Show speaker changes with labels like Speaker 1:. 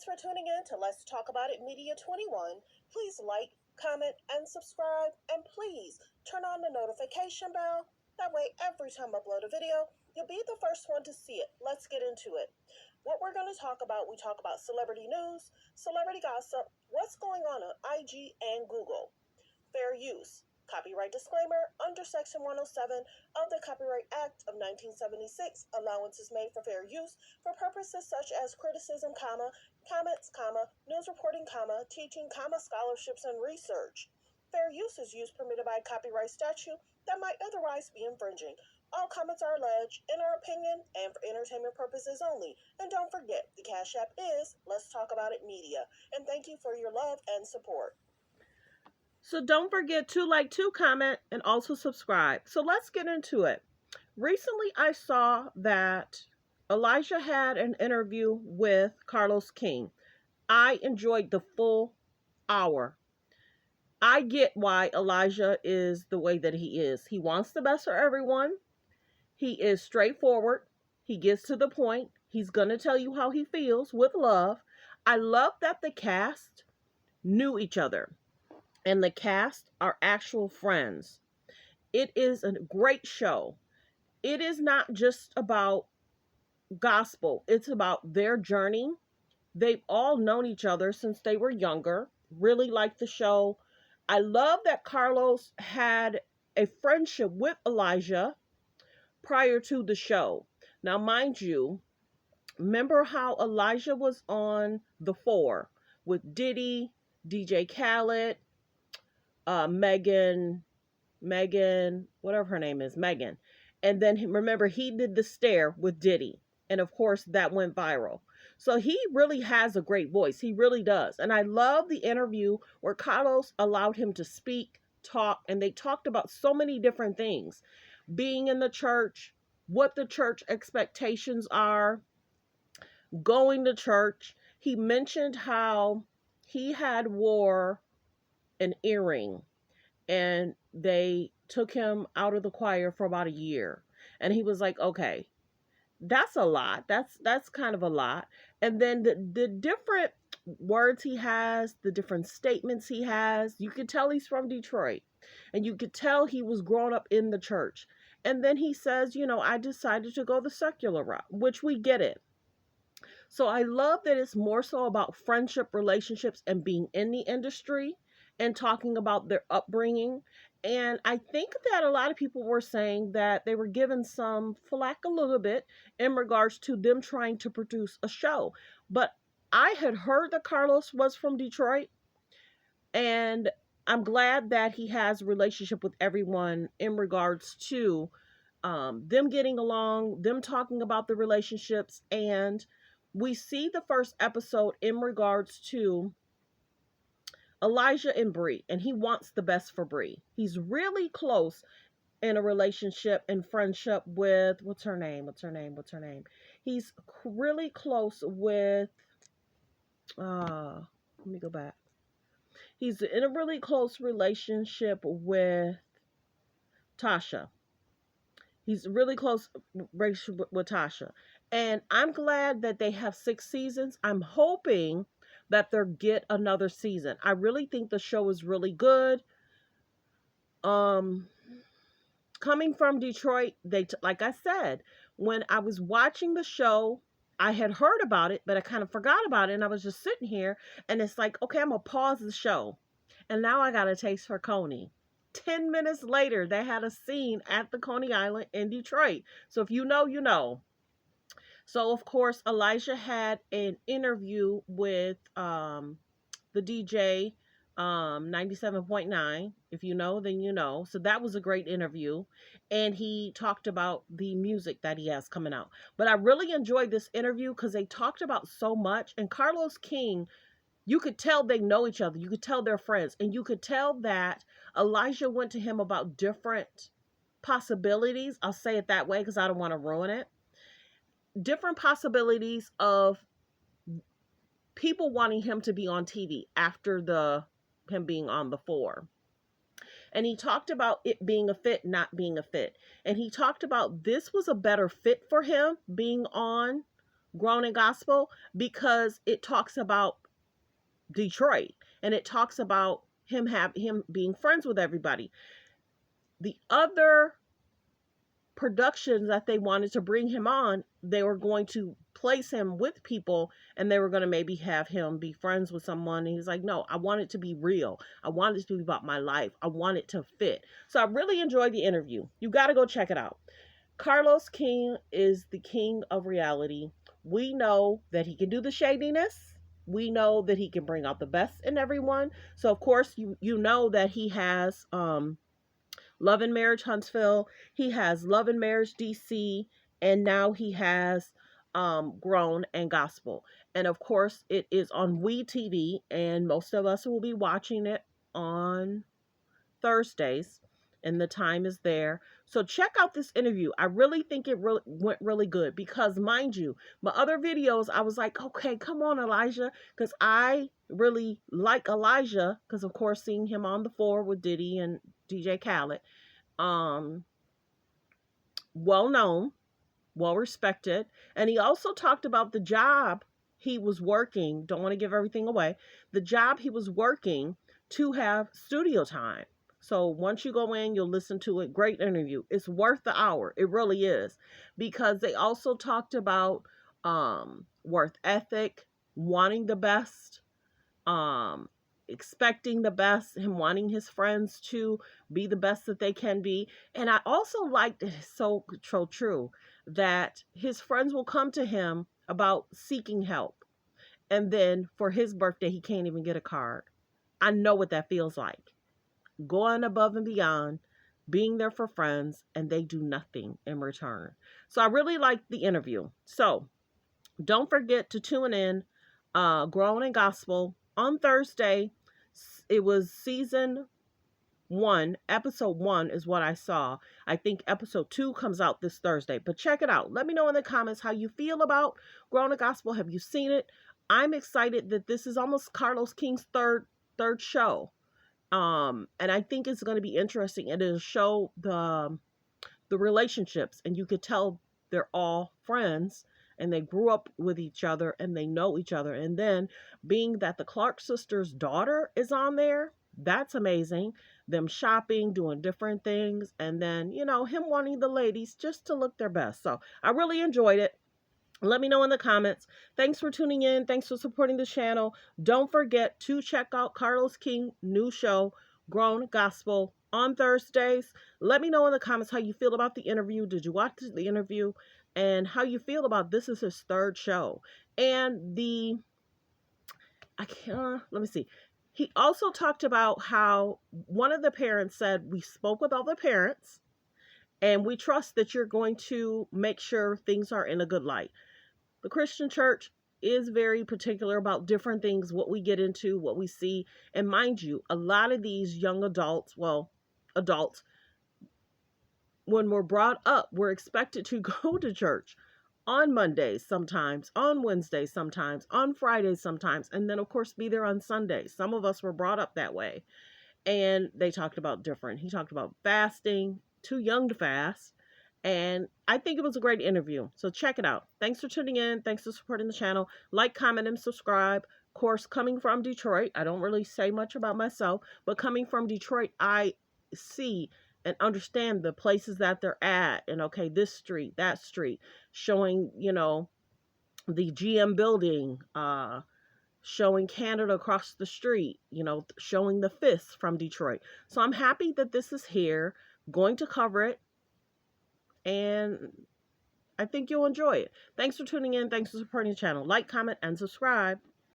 Speaker 1: Thanks for tuning in to Let's Talk About It Media 21. Please like, comment, and subscribe. And please turn on the notification bell. That way, every time I upload a video, you'll be the first one to see it. Let's get into it. What we're going to talk about, we talk about celebrity news, celebrity gossip, what's going on IG and Google, fair use, copyright disclaimer under Section 107 of the Copyright Act of 1976. Allowance is made for fair use for purposes such as criticism, comments, news reporting, teaching, scholarships, and research. Fair use is use permitted by copyright statute that might otherwise be infringing. All comments are alleged in our opinion and for entertainment purposes only. And don't forget, the Cash App is Let's Talk About It Media. And thank you for your love and support.
Speaker 2: So don't forget to like, to comment, and also subscribe. So let's get into it. Recently, I saw that Elijah had an interview with Carlos King. I enjoyed the full hour. I get why Elijah is the way that he is. He wants the best for everyone. He is straightforward. He gets to the point. He's going to tell you how he feels with love. I love that the cast knew each other. And the cast are actual friends. It is a great show. It is not just about gospel. It's about their journey. They've all known each other since they were younger. Really like the show. I love that Carlos had a friendship with Elijah prior to the show. Now, mind you, remember how Elijah was on The Four with Diddy, DJ Khaled, Megan, whatever her name is, Megan. And then remember, he did The Stare with Diddy. And of course, that went viral. So he really has a great voice. He really does. And I love the interview where Carlos allowed him to speak, talk, and they talked about so many different things. Being in the church, what the church expectations are, going to church. He mentioned how he had wore an earring and they took him out of the choir for about a year. And he was like, okay, that's a lot. That's kind of a lot. And then the different words he has, the different statements he has, you could tell he's from Detroit. And you could tell he was growing up in the church. And then he says, I decided to go the secular route, which we get it. So I love that it's more so about friendship, relationships, and being in the industry and talking about their upbringing. And I think that a lot of people were saying that they were given some flack a little bit in regards to them trying to produce a show. But I had heard that Carlos was from Detroit, and I'm glad that he has a relationship with everyone in regards to them getting along, them talking about the relationships. And we see the first episode in regards to Elijah and Bree, and he wants the best for Bree. He's really close in a relationship and friendship with, what's her name? He's really close with, let me go back. He's in a really close relationship with Tasha. He's really close relationship with Tasha. And I'm glad that they have 6 seasons. I'm hoping that they'll get another season. I really think the show is really good. Coming from Detroit, like I said, when I was watching the show, I had heard about it, but I kind of forgot about it. And I was just sitting here and it's like, okay, I'm going to pause the show. And now I got a taste for Coney. 10 minutes later, they had a scene at the Coney Island in Detroit. So if you know, you know. So, of course, Elijah had an interview with the DJ 97.9. If you know, then you know. So that was a great interview. And he talked about the music that he has coming out. But I really enjoyed this interview because they talked about so much. And Carlos King, you could tell they know each other. You could tell they're friends. And you could tell that Elijah went to him about different possibilities. I'll say it that way because I don't want to ruin it. Different possibilities of people wanting him to be on TV after him being on The Four. And he talked about it being a fit, not being a fit. And he talked about this was a better fit for him being on Grown in Gospel because it talks about Detroit, and it talks about him being friends with everybody. The other productions that they wanted to bring him on, they were going to place him with people, and they were going to maybe have him be friends with someone. And he's like, no, I want it to be real. I want it to be about my life. I want it to fit. So I really enjoyed the interview. You got to go check it out. Carlos King is the king of reality. We know that he can do the shadiness. We know that he can bring out the best in everyone. So of course you know that he has Love and Marriage Huntsville. He has Love and Marriage DC, and now he has Grown and Gospel. And of course, it is on We TV, and most of us will be watching it on Thursdays, and the time is there. So check out this interview. I really think it really went really good because, mind you, my other videos, I was like, okay, come on, Elijah, because I really like Elijah because, of course, seeing him on the floor with Diddy and DJ Khaled, um, well known, well respected, and he also talked about the job he was working. Don't want to give everything away. The job he was working to have studio time. So once you go in, you'll listen to it. Great interview. It's worth the hour. It really is, because they also talked about worth ethic, wanting the best, um expecting the best, him wanting his friends to be the best that they can be. And I also liked, it is so true, that his friends will come to him about seeking help, and then for his birthday he can't even get a card. I know what that feels like, going above and beyond, being there for friends, and they do nothing in return. So I really liked the interview. So don't forget to tune in, Grown in Gospel on Thursday. It was season 1, episode 1 is what I saw. I think episode 2 comes out this Thursday, but check it out. Let me know in the comments how you feel about Grown in Gospel. Have you seen it? I'm excited that this is almost Carlos King's third show. And I think it's going to be interesting. It'll show the relationships, and you could tell they're all friends, and they grew up with each other, and they know each other. And then being that the Clark sisters' daughter is on there, that's amazing. Them shopping, doing different things, and then, him wanting the ladies just to look their best. So I really enjoyed it. Let me know in the comments. Thanks for tuning in. Thanks for supporting the channel. Don't forget to check out Carlos King's new show, Grown Gospel, on Thursdays. Let me know in the comments how you feel about the interview. Did you watch the interview? And how you feel about this is his third show. And let me see. He also talked about how one of the parents said, we spoke with all the parents, and we trust that you're going to make sure things are in a good light. The Christian church is very particular about different things, what we get into, what we see. And mind you, a lot of these young adults, when we're brought up, we're expected to go to church on Mondays sometimes, on Wednesdays sometimes, on Fridays sometimes, and then of course be there on Sundays. Some of us were brought up that way. And he talked about fasting, too young to fast. And I think it was a great interview. So check it out. Thanks for tuning in. Thanks for supporting the channel. Like, comment, and subscribe. Of course, coming from Detroit, I don't really say much about myself, but coming from Detroit, I see and understand the places that they're at. And okay, this street, that street, showing, the GM building, showing Canada across the street, showing the fists from Detroit. So I'm happy that this is here, going to cover it, and I think you'll enjoy it. Thanks for tuning in. Thanks for supporting the channel. Like, comment, and subscribe.